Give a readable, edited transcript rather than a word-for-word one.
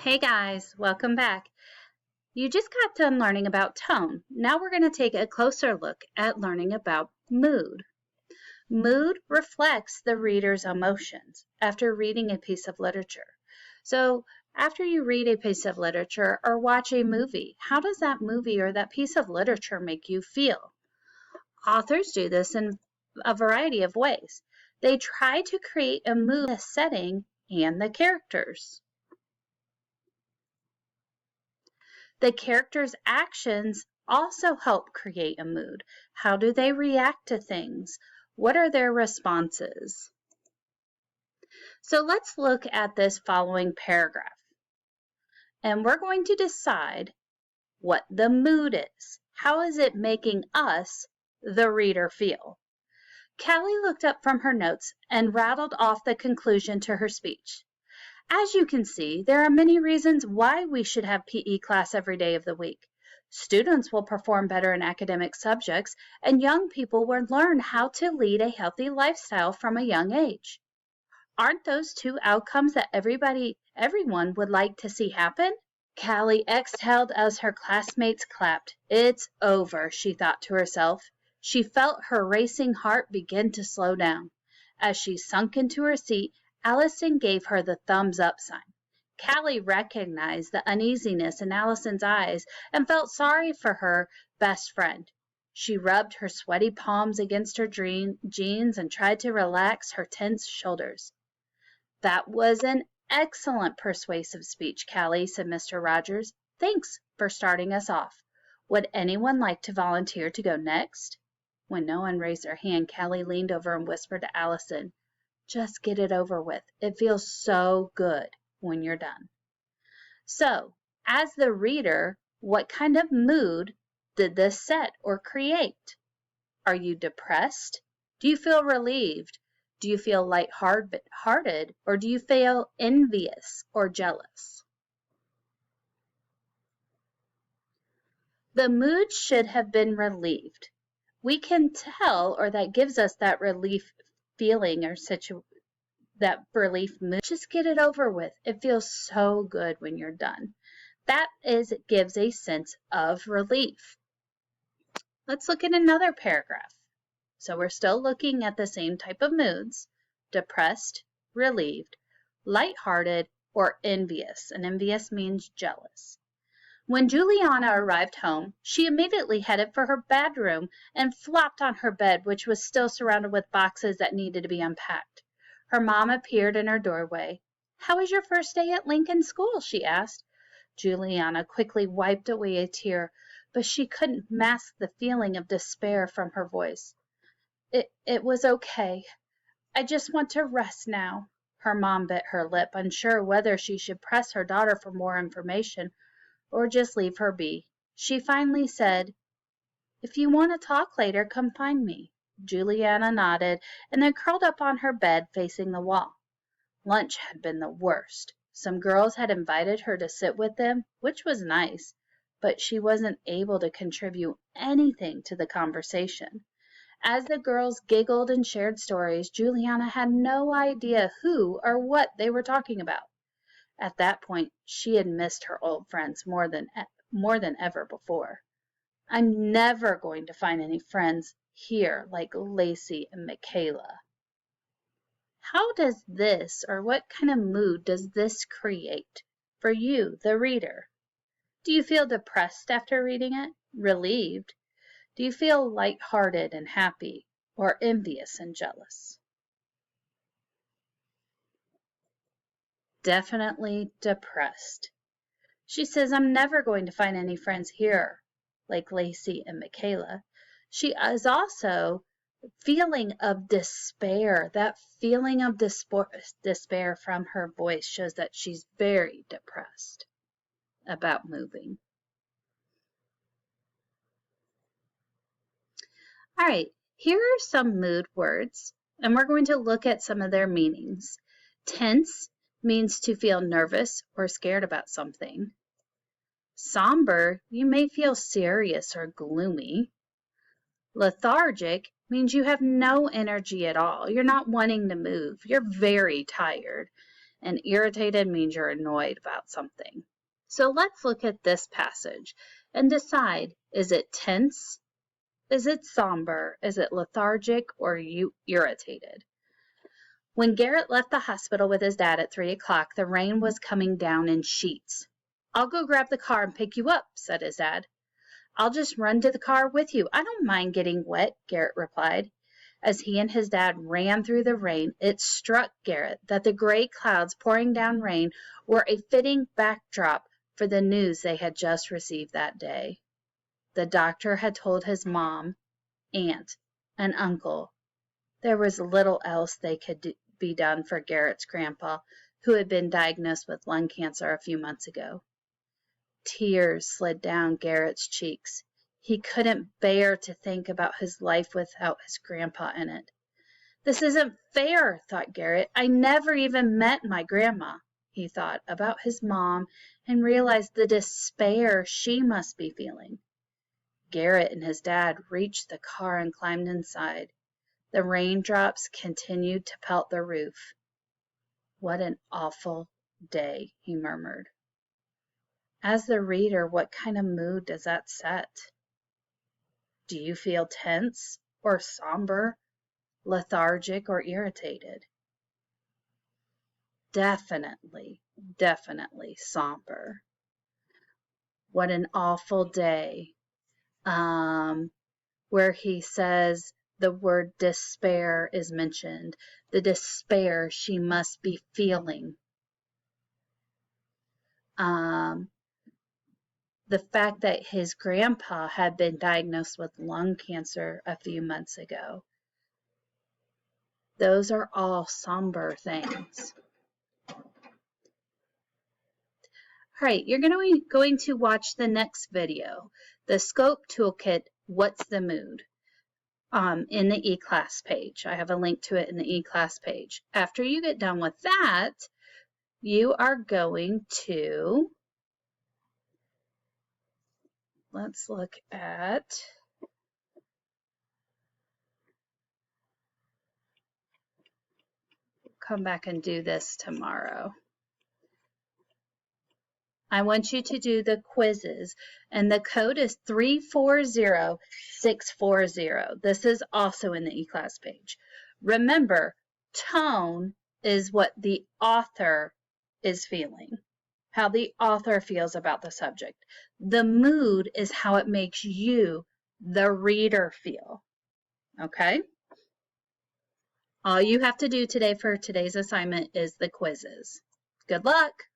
Hey guys, welcome back. You just got done learning about tone. Now we're going to take a closer look at learning about mood. Mood reflects the reader's emotions after reading a piece of literature. So, after you read a piece of literature or watch a movie, how does that movie or that piece of literature make you feel? Authors do this in a variety of ways. They try to create a mood, a setting, and the characters. The characters' actions also help create a mood. How do they react to things? What are their responses? So let's look at this following paragraph. And we're going to decide what the mood is. How is it making us, the reader, feel? Callie looked up from her notes and rattled off the conclusion to her speech. As you can see, there are many reasons why we should have PE class every day of the week. Students will perform better in academic subjects, and young people will learn how to lead a healthy lifestyle from a young age. Aren't those two outcomes that everyone would like to see happen? Callie exhaled as her classmates clapped. It's over, she thought to herself. She felt her racing heart begin to slow down. As she sunk into her seat, Allison gave her the thumbs up sign. Callie recognized the uneasiness in Allison's eyes and felt sorry for her best friend. She rubbed her sweaty palms against her jeans and tried to relax her tense shoulders. That was an excellent persuasive speech, Callie, said Mr. Rogers. Thanks for starting us off. Would anyone like to volunteer to go next? When no one raised their hand, Callie leaned over and whispered to Allison, just get it over with. It feels so good when you're done. So, as the reader, what kind of mood did this set or create? Are you depressed? Do you feel relieved? Do you feel lighthearted? Or do you feel envious or jealous? The mood should have been relieved. We can tell, or that gives us that relief feeling or that relief mood. Just get it over with. It feels so good when you're done. It gives a sense of relief. Let's look at another paragraph. So we're still looking at the same type of moods: depressed, relieved, lighthearted, or envious. And envious means jealous. When Juliana arrived home, she immediately headed for her bedroom and flopped on her bed, which was still surrounded with boxes that needed to be unpacked. Her mom appeared in her doorway. How was your first day at Lincoln School? She asked. Juliana quickly wiped away a tear, but she couldn't mask the feeling of despair from her voice. It was okay. I just want to rest now. Her mom bit her lip, unsure whether she should press her daughter for more information or just leave her be. She finally said, if you want to talk later, come find me. Juliana nodded and then curled up on her bed facing the wall. Lunch had been the worst. Some girls had invited her to sit with them, which was nice, but she wasn't able to contribute anything to the conversation. As the girls giggled and shared stories, Juliana had no idea who or what they were talking about. At that point, she had missed her old friends more than ever before. I'm never going to find any friends here like Lacey and Michaela. How does this, or what kind of mood does this create for you, the reader? Do you feel depressed after reading it? Relieved? Do you feel lighthearted and happy, or envious and jealous? Definitely depressed. She says, I'm never going to find any friends here like Lacey and Michaela. She is also feeling of despair. That feeling of despair from her voice shows that she's very depressed about moving. All right, here are some mood words, and we're going to look at some of their meanings. Tense means to feel nervous or scared about something. Somber, you may feel serious or gloomy. Lethargic means you have no energy at all. You're not wanting to move. You're very tired. and irritated means you're annoyed about something. So let's look at this passage and decide, is it tense? Is it somber? Is it lethargic or irritated? When Garrett left the hospital with his dad at 3 o'clock, the rain was coming down in sheets. "I'll go grab the car and pick you up," said his dad. "I'll just run to the car with you. I don't mind getting wet," Garrett replied. As he and his dad ran through the rain, it struck Garrett that the gray clouds pouring down rain were a fitting backdrop for the news they had just received that day. The doctor had told his mom, aunt, and uncle there was little else they could be done for Garrett's grandpa, who had been diagnosed with lung cancer a few months ago. Tears slid down Garrett's cheeks. He couldn't bear to think about his life without his grandpa in it. "This isn't fair," thought Garrett. "I never even met my grandma." He thought about his mom and realized the despair she must be feeling. Garrett and his dad reached the car and climbed inside. The raindrops continued to pelt the roof. "What an awful day," he murmured. As the reader, what kind of mood does that set? Do you feel tense or somber, lethargic or irritated? Definitely somber. What an awful day. Where he says the word despair is mentioned, the despair she must be feeling. The fact that his grandpa had been diagnosed with lung cancer a few months ago. Those are all somber things. All right, you're going to watch the next video, the Scope Toolkit, What's the Mood? In the eClass page. I have a link to it in the eClass page. After you get done with that, you are going to, let's look at, come back and do this tomorrow. I want you to do the quizzes, and the code is 340640. This is also in the eClass page. Remember, tone is what the author is feeling, how the author feels about the subject. The mood is how it makes you, the reader, feel. Okay? All you have to do today for today's assignment is the quizzes. Good luck!